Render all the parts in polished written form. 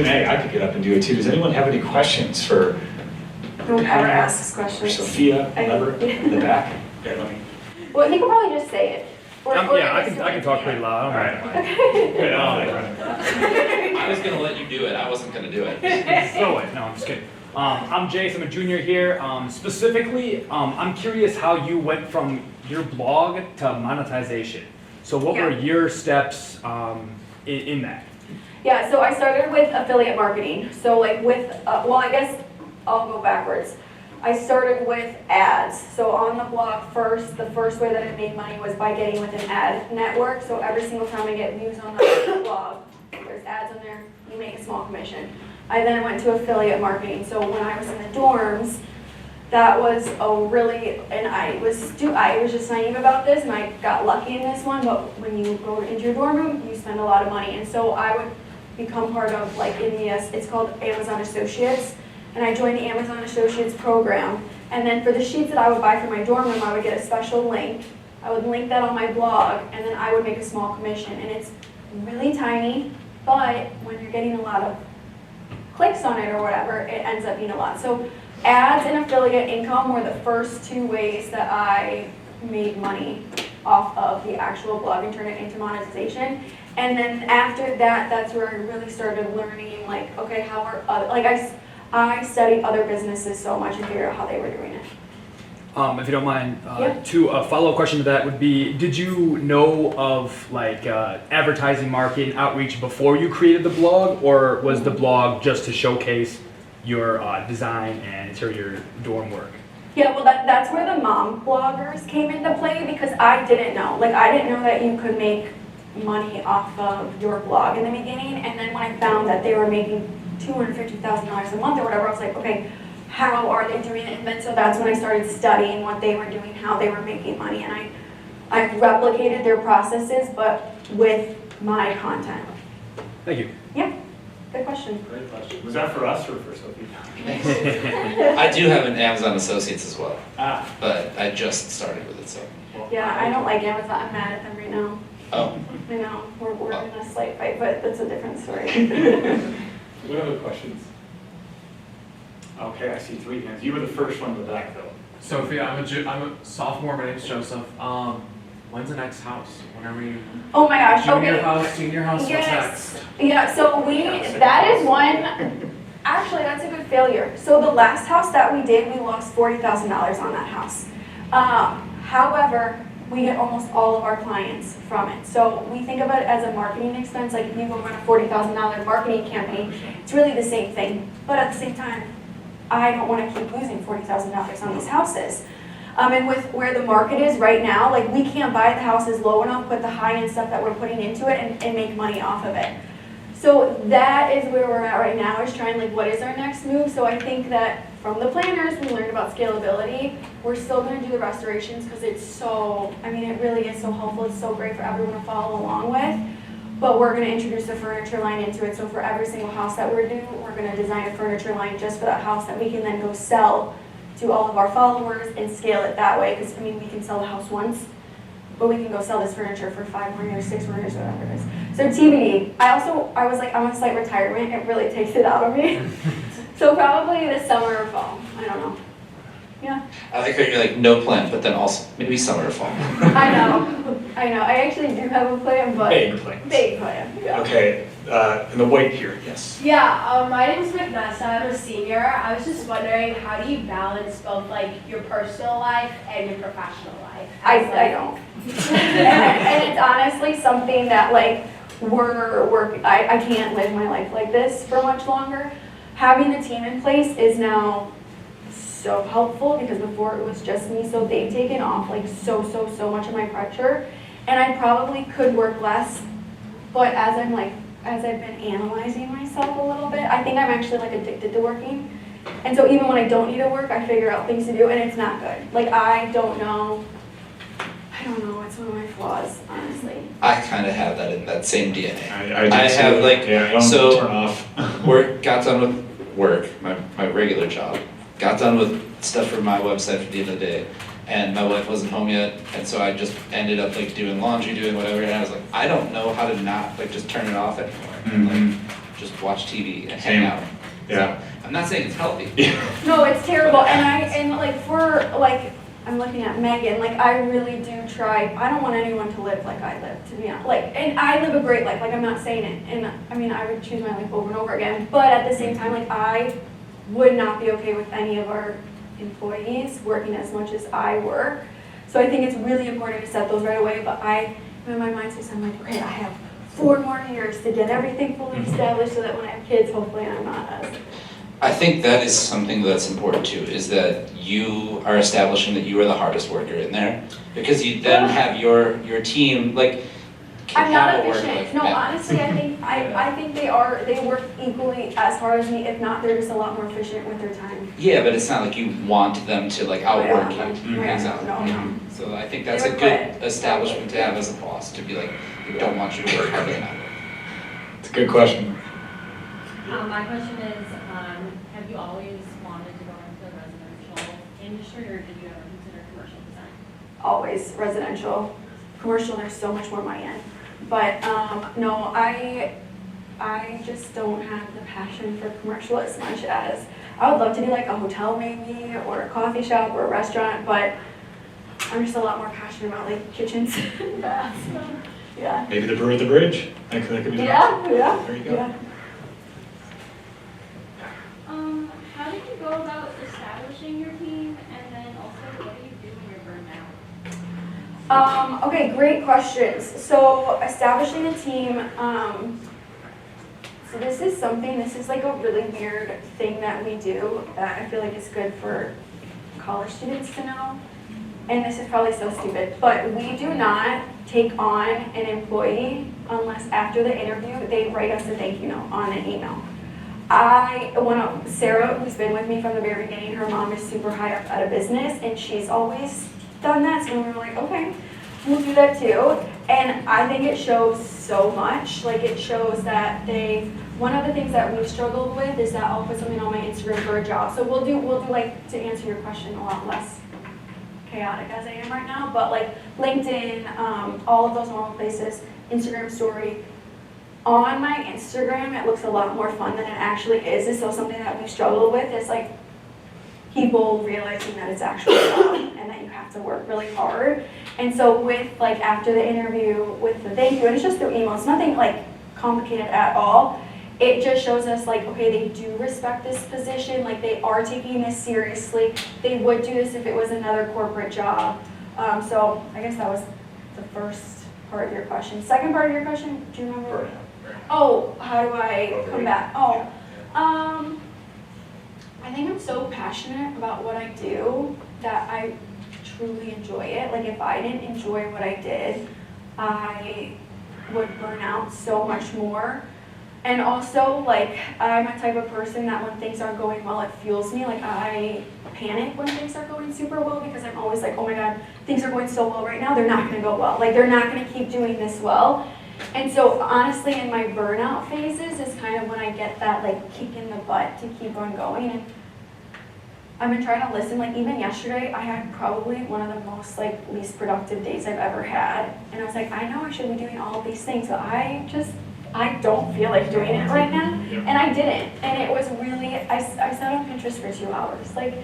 Q&A. I could get up and do it too. Does anyone have any questions for Don't ever Hannah ask us or questions. Sophia, whoever, in the back? Yeah, let me. Well, he could probably just say it. Yeah, I can talk pretty loud. All right. I was gonna let you do it. I wasn't gonna do it. No way. No, I'm just kidding. I'm Jace. I'm a junior here. Specifically, I'm curious how you went from your blog to monetization. So what were your steps in that? Yeah, so I started with affiliate marketing. So like with, well, I guess I'll go backwards. I started with ads. So on the blog first, the first way that I made money was by getting with an ad network. So every single time I get views on the blog, there's ads on there, you make a small commission. I then went to affiliate marketing. So when I was in the dorms, that was a really, and I was just naive about this, and I got lucky in this one, but when you go into your dorm room, you spend a lot of money. And so I would become part of, like, it's called Amazon Associates, and I joined the Amazon Associates program. And then for the sheets that I would buy for my dorm room, I would get a special link. I would link that on my blog, and then I would make a small commission. And it's really tiny, but when you're getting a lot of clicks on it or whatever, it ends up being a lot. So ads and affiliate income were the first two ways that I made money off of the actual blog and turned it into monetization. And then after that, that's where I really started learning, like, okay, how are other, like I studied other businesses so much and figured out how they were doing it. If you don't mind, a follow-up question to that would be, did you know of like advertising, marketing, outreach before you created the blog, or was the blog just to showcase your design and interior dorm work? Yeah, well, that's where the mom bloggers came into play, because I didn't know. Like, I didn't know that you could make money off of your blog in the beginning, and then when I found that they were making $250,000 a month or whatever, I was like, okay, how are they doing it? And then so that's when I started studying what they were doing, how they were making money, and I replicated their processes, but with my content. Thank you. Yeah, good question. Great question. Was that for us or for Sophia? I do have an Amazon Associates as well, Ah. but I just started with it, so. Yeah, I don't like Amazon. I'm mad at them right now. Oh, I know, we're in a slight fight, but that's a different story. What other questions? Okay, I see 3 hands. You were the first one in the back, though. Sophia, I'm a sophomore. My name's Joseph. When's the next house? When are we? Oh my gosh, Junior okay. house, senior house. Yes. What's next? Yeah, so that is one, actually that's a good failure. So the last house that we did, we lost $40,000 on that house. However, we get almost all of our clients from it. So we think about it as a marketing expense, like if you go run a $40,000 marketing campaign, it's really the same thing. But at the same time, I don't want to keep losing $40,000 on these houses. And with where the market is right now, like we can't buy the houses low enough, put the high-end stuff that we're putting into it and make money off of it. So that is where we're at right now, is trying like what is our next move. So I think that from the planners, we learned about scalability. We're still going to do the restorations because it's so, I mean, it really is so helpful. It's so great for everyone to follow along with. But we're going to introduce a furniture line into it. So for every single house that we're doing, we're going to design a furniture line just for that house that we can then go sell to all of our followers and scale it that way. Because, I mean, we can sell the house once, but we can go sell this furniture for 5 more years, 6 more years, whatever it is. So TBD. I was like, I'm on slight retirement. It really takes it out of me. So probably this summer or fall. I don't know. Yeah. I like how you're like, no plan, but then also maybe summer or fall. I know. I actually do have a plan, but Big plans. Big plan. Yeah. Okay, in the white here, yes. Yeah, my name is Vanessa. I'm a senior. I was just wondering, how do you balance both like your personal life and your professional life? I don't. and it's honestly something that like I can't live my life like this for much longer. Having the team in place is now so helpful, because before it was just me, so they've taken off like so much of my pressure, and I probably could work less, but as I've been analyzing myself a little bit, I think I'm actually like addicted to working. And so even when I don't need to work, I figure out things to do, and it's not good. Like I don't know, it's one of my flaws, honestly. I kind of have that in that same DNA. I have like, I don't so turn off. got done with work, my regular job, got done with stuff for my website for the end of the day, and my wife wasn't home yet, and so I just ended up like doing laundry, doing whatever, and I was like, I don't know how to not like just turn it off anymore. And, like, just watch TV and Same. hang out. Yeah. So, I'm not saying it's healthy. No, it's terrible, and like for like, I'm looking at Megan, like I really do try, I don't want anyone to live like I live, to be honest, like, and I live a great life, like I'm not saying it, and I mean, I would choose my life over and over again, but at the same time, like I would not be okay with any of our employees working as much as I work, so I think it's really important to set those right away, but in my mind says, I'm like, okay, I have 4 more years to get everything fully established so that when I have kids, hopefully I'm not as. I think that is something that's important too, is that you are establishing that you are the hardest worker in there, because you then have your team, like, can I'm not have a efficient. work-life No, balance. honestly, I think they work equally as hard as me. If not, they're just a lot more efficient with their time. Yeah, but it's not like you want them to like outwork you. Yeah, Exactly. no. So I think that's They a would good quit. establishment to have as a boss, to be like, we don't want you to work harder than I work. It's a good question. My question is, have you always wanted to go into the residential industry, or did you ever consider commercial design? Always residential. Commercial, there's so much more money in. But no, I just don't have the passion for commercial as much as I would love to do like a hotel maybe, or a coffee shop or a restaurant, but I'm just a lot more passionate about like kitchens and baths. So, yeah. Maybe the brew at the bridge. That could be nice. Yeah. There you go. Yeah. How did you go about establishing your team, and then also what do you do when you're burned out? Okay, great questions. So establishing a team, so this is like a really weird thing that we do that I feel like is good for college students to know. And this is probably so stupid, but we do not take on an employee unless after the interview, they write us a thank you note on an email. Sarah, who's been with me from the very beginning, her mom is super high up at a business, and she's always done that, so we were like, okay, we'll do that too. And I think it shows so much, like it shows that one of the things that we've struggled with is that I'll put something on my Instagram for a job. So we'll do like, to answer your question, a lot less chaotic as I am right now, but like LinkedIn, all of those normal places, Instagram story. On my Instagram, it looks a lot more fun than it actually is. And so something that we've struggled with is like people realizing that it's actually fun and that you have to work really hard. And so with like after the interview with the thank you, and it's just through email, it's nothing like complicated at all. It just shows us like, okay, they do respect this position, like they are taking this seriously. They would do this if it was another corporate job. So I guess that was the first part of your question. Second part of your question, do you remember? Burnout. Oh, how do I come back? Oh, I think I'm so passionate about what I do that I truly enjoy it. Like if I didn't enjoy what I did, I would burn out so much more. And also, like, I'm a type of person that when things aren't going well, it fuels me. Like, I panic when things are going super well because I'm always like, oh my God, things are going so well right now, they're not gonna go well. Like, they're not gonna keep doing this well. And so, honestly, in my burnout phases is kind of when I get that, like, kick in the butt to keep on going. And I've been trying to listen. Like, even yesterday, I had probably one of the most, like, least productive days I've ever had. And I was like, I know I should be doing all of these things, but I don't feel like doing it right now, and I didn't, and it was really, I sat on Pinterest for 2 hours, like,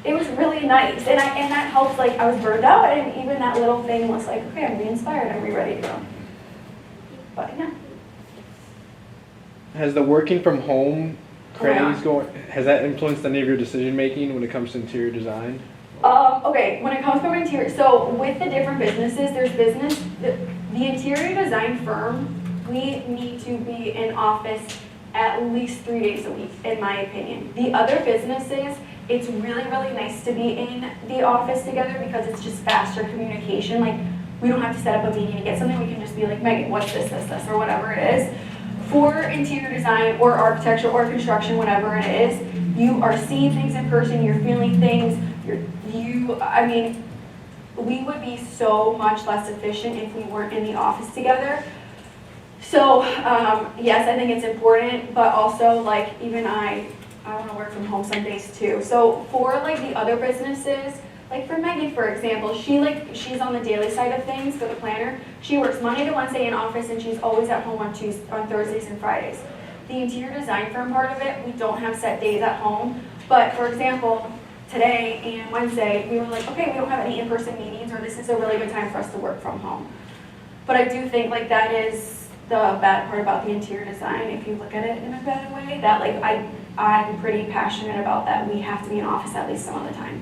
it was really nice, and that helped, like, I was burned out, and even that little thing was like, okay, I'm re-inspired, I'm ready to go, but yeah. Has the working from home craze yeah. has that influenced any of your decision making when it comes to interior design? Okay, when it comes from interior, so with the different businesses, there's the interior design firm, we need to be in office at least 3 days a week, in my opinion. The other businesses, it's really, really nice to be in the office together because it's just faster communication. Like, we don't have to set up a meeting to get something. We can just be like, Megan, what's this, or whatever it is. For interior design or architecture or construction, whatever it is, you are seeing things in person, you're feeling things, I mean, we would be so much less efficient if we weren't in the office together. So, yes, I think it's important, but also, like, even I want to work from home some days too. So for, like, the other businesses, like for Megan, for example, she's on the daily side of things for the planner. She works Monday to Wednesday in office, and she's always at home on Thursdays and Fridays. the interior design firm part of it, we don't have set days at home. But for example, today and Wednesday, we were like, okay, we don't have any in-person meetings, or this is a really good time for us to work from home. But I do think like that is the bad part about the interior design, if you look at it in a bad way, that like I'm pretty passionate about that we have to be in office at least some of the time.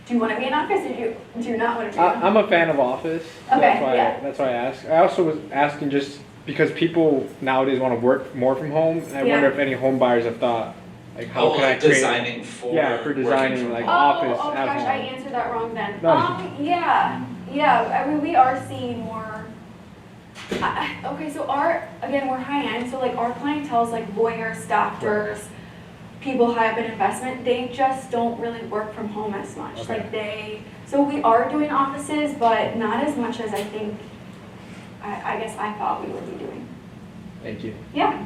Do you want to be in office, or do you not want to be in office? I'm a fan of Office. Okay, That's why I asked. I also was asking just because people nowadays want to work more from home, and I wonder if any home buyers have thought, like, how can I create? designing for Yeah, for working designing, from like, home. office Oh at gosh, home. I answered that wrong then. No. Yeah, I mean, we are seeing more. Okay, so we're high end, so like our clientele is like lawyers, doctors, people high up in investment. They just don't really work from home as much. Okay. So we are doing offices, but not as much as I think, I guess I thought we would be doing. Thank you. Yeah.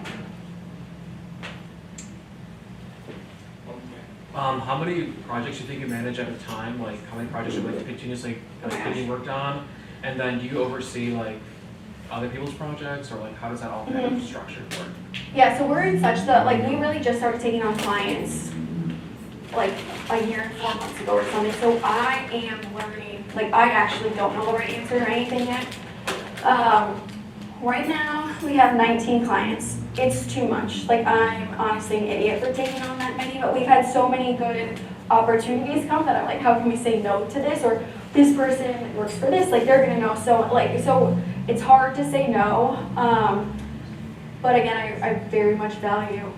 How many projects do you think you manage at a time? Like, how many projects are like continuously getting worked on? And then do you oversee like other people's projects, or like how does that all kind of structured work? Yeah, so we're in such we really just started taking on clients like a year and 4 months ago or something. So I am learning, like I actually don't know the right answer or anything yet. Right now, we have 19 clients. It's too much. Like I'm honestly an idiot for taking on that many, but we've had so many good opportunities come that I'm like, how can we say no to this? Or this person works for this, like they're gonna know. So it's hard to say no. But again, I very much value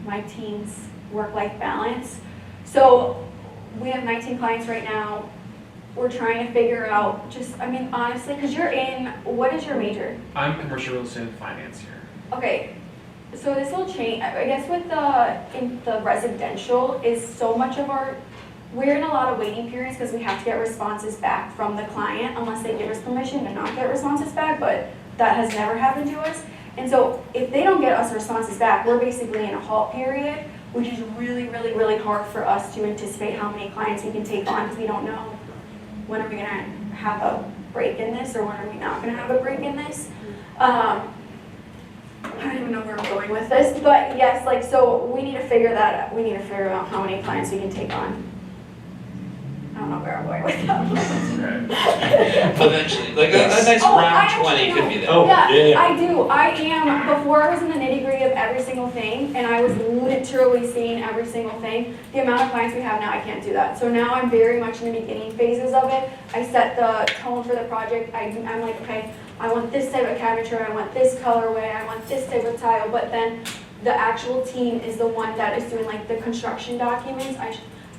my team's work-life balance. So we have 19 clients right now. We're trying to figure out honestly, because what is your major? I'm commercial real estate and finance here. Okay, so this will change, I guess with in the residential is so much of we're in a lot of waiting periods because we have to get responses back from the client unless they give us permission to not get responses back, but that has never happened to us. And so if they don't get us responses back, we're basically in a halt period, which is really, really, really hard for us to anticipate how many clients we can take on because we don't know when are we gonna have a break in this or when are we not gonna have a break in this. I don't even know where I'm going with this, but yes, so we need to figure that out. We need to figure out how many clients we can take on. I don't know where I'm going with that. Eventually, like a nice I round actually 20 could know. be there. Oh, yeah. I do. I am. Before I was in the nitty-gritty of every single thing, and I was literally seeing every single thing, the amount of clients we have now, I can't do that. So now I'm very much in the beginning phases of it. I set the tone for the project. I'm like, okay, I want this type of cabinetry, I want this colorway, I want this type of tile, but then the actual team is the one that is doing like the construction documents.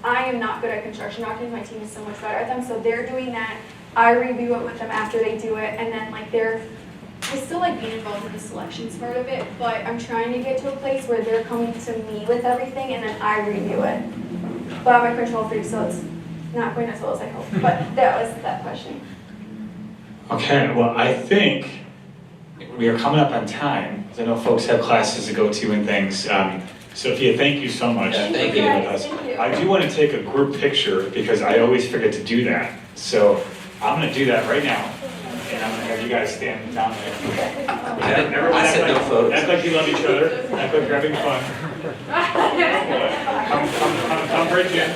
I am not good at construction documents, my team is so much better at them, so they're doing that. I review it with them after they do it, and then I still like being involved in the selections part of it, but I'm trying to get to a place where they're coming to me with everything and then I review it. But I'm a control freak, so it's not going as well as I hope, but that was that question. Okay, well, I think we are coming up on time, because I know folks have classes to go to and things. Sophia, thank you so much Yeah, for thank being you. with us. Thank you. I do want to take a group picture, because I always forget to do that. So I'm going to do that right now, and I'm going to have you guys stand down there. I said no photos. Act like you love each other, act like you're having fun. Come bridge in.